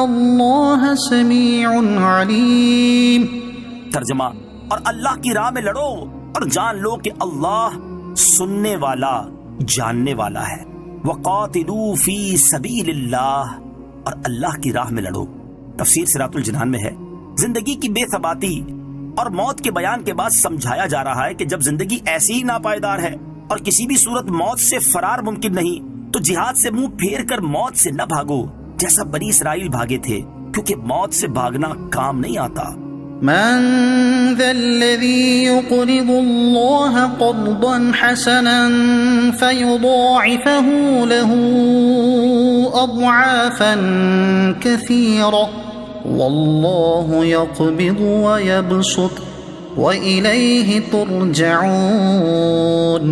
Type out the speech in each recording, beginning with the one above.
اللہ سمیع علیم۔ ترجمہ، اور اللہ کی راہ میں لڑو اور جان لو کہ اللہ سننے والا جاننے والا ہے۔ وَقَاتِلُوا فِي سَبِيلِ اللَّهِ، اور اللہ کی راہ میں لڑو۔ تفسیر صراط الجنان میں ہے، زندگی کی بے ثباتی اور موت کے بیان کے بعد سمجھایا جا رہا ہے کہ جب زندگی ایسی ہی ناپائیدار ہے اور کسی بھی صورت موت سے فرار ممکن نہیں، تو جہاد سے منہ پھیر کر موت سے نہ بھاگو جیسا بنی اسرائیل بھاگے تھے، کیونکہ موت سے بھاگنا کام نہیں آتا۔ من ذا الذي يقرض الله قرضا حسنا فيضاعفه له أضعافا كثيرة والله يقبض ويبسط وإليه ترجعون۔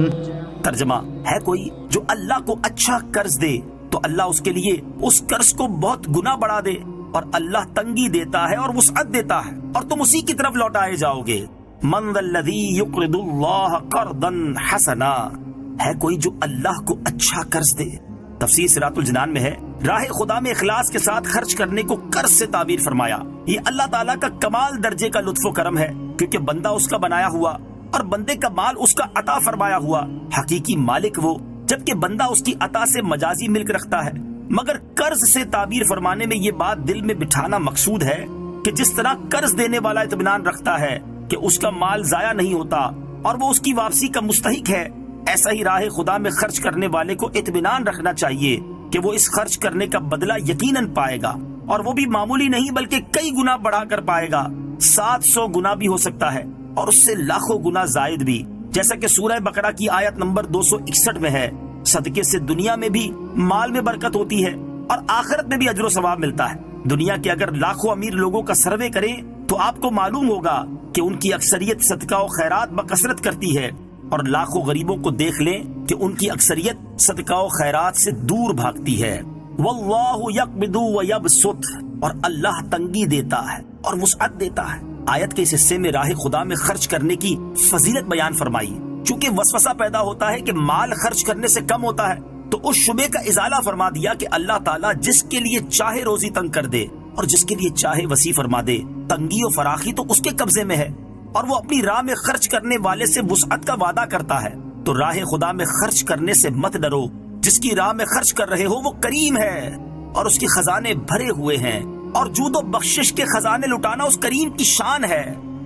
ترجمہ ہے، کوئی جو اللہ کو اچھا قرض دے تو اللہ اس کے لیے اس قرض کو بہت گنا بڑھا دے، اور اللہ تنگی دیتا ہے اور وسعت دیتا ہے، اور تم اسی کی طرف لوٹائے جاؤ گے۔ من ذا الذی یقرض اللہ قرضا حسنا، ہے کوئی جو اللہ کو اچھا قرض دے۔ تفسیر صراط الجنان میں ہے، راہ خدا میں اخلاص کے ساتھ خرچ کرنے کو قرض سے تعبیر فرمایا۔ یہ اللہ تعالیٰ کا کمال درجے کا لطف و کرم ہے، کیونکہ بندہ اس کا بنایا ہوا اور بندے کا مال اس کا عطا فرمایا ہوا، حقیقی مالک وہ، جبکہ بندہ اس کی عطا سے مجازی ملک رکھتا ہے۔ مگر قرض سے تعبیر فرمانے میں یہ بات دل میں بٹھانا مقصود ہے کہ جس طرح قرض دینے والا اطمینان رکھتا ہے کہ اس کا مال ضائع نہیں ہوتا اور وہ اس کی واپسی کا مستحق ہے، ایسا ہی راہ خدا میں خرچ کرنے والے کو اطمینان رکھنا چاہیے کہ وہ اس خرچ کرنے کا بدلہ یقیناً پائے گا، اور وہ بھی معمولی نہیں بلکہ کئی گنا بڑھا کر پائے گا۔ 700 گنا بھی ہو سکتا ہے اور اس سے لاکھوں گنا زائد بھی، جیسا کہ سورہ بقرہ کی آیت نمبر 261 میں ہے۔ صدقے سے دنیا میں بھی مال میں برکت ہوتی ہے اور آخرت میں بھی اجر و ثواب ملتا ہے۔ دنیا کے اگر لاکھوں امیر لوگوں کا سروے کریں تو آپ کو معلوم ہوگا کہ ان کی اکثریت صدقہ و خیرات بکثرت کرتی ہے، اور لاکھوں غریبوں کو دیکھ لیں کہ ان کی اکثریت صدقہ و خیرات سے دور بھاگتی ہے۔ واللہ یقبض ویبسط، اور اللہ تنگی دیتا ہے اور وسعت دیتا ہے۔ آیت کے اس حصے میں راہ خدا میں خرچ کرنے کی فضیلت بیان فرمائی۔ چونکہ وسوسہ پیدا ہوتا ہے کہ مال خرچ کرنے سے کم ہوتا ہے، تو اس شبے کا ازالہ فرما دیا کہ اللہ تعالیٰ جس کے لیے چاہے روزی تنگ کر دے اور جس کے لیے چاہے وسیع فرما دے۔ تنگی و فراخی تو اس کے قبضے میں ہے، اور وہ اپنی راہ میں خرچ کرنے والے سے وسعت کا وعدہ کرتا ہے۔ تو راہ خدا میں خرچ کرنے سے مت ڈرو، جس کی راہ میں خرچ کر رہے ہو وہ کریم ہے اور اس کے خزانے بھرے ہوئے ہیں، اور جود و بخشش کے خزانے لٹانا اس کریم کی شان ہے۔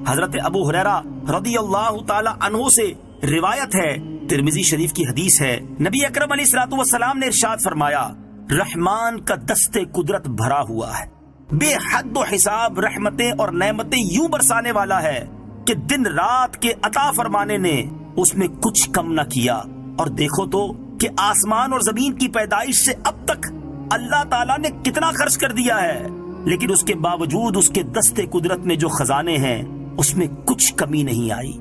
حضرت ابو ہریرہ رضی اللہ تعالی عنہ سے روایت ہے، ترمذی شریف کی حدیث ہے، نبی اکرم علیہ الصلوۃ والسلام نے ارشاد فرمایا، رحمان کا دست قدرت بھرا ہوا ہے، بے حد و حساب رحمتیں اور نعمتیں یوں برسانے والا ہے کہ دن رات کے عطا فرمانے نے اس میں کچھ کم نہ کیا۔ اور دیکھو تو کہ آسمان اور زمین کی پیدائش سے اب تک اللہ تعالیٰ نے کتنا خرچ کر دیا ہے، لیکن اس کے باوجود اس کے دست قدرت میں جو خزانے ہیں اس میں کچھ کمی نہیں آئی۔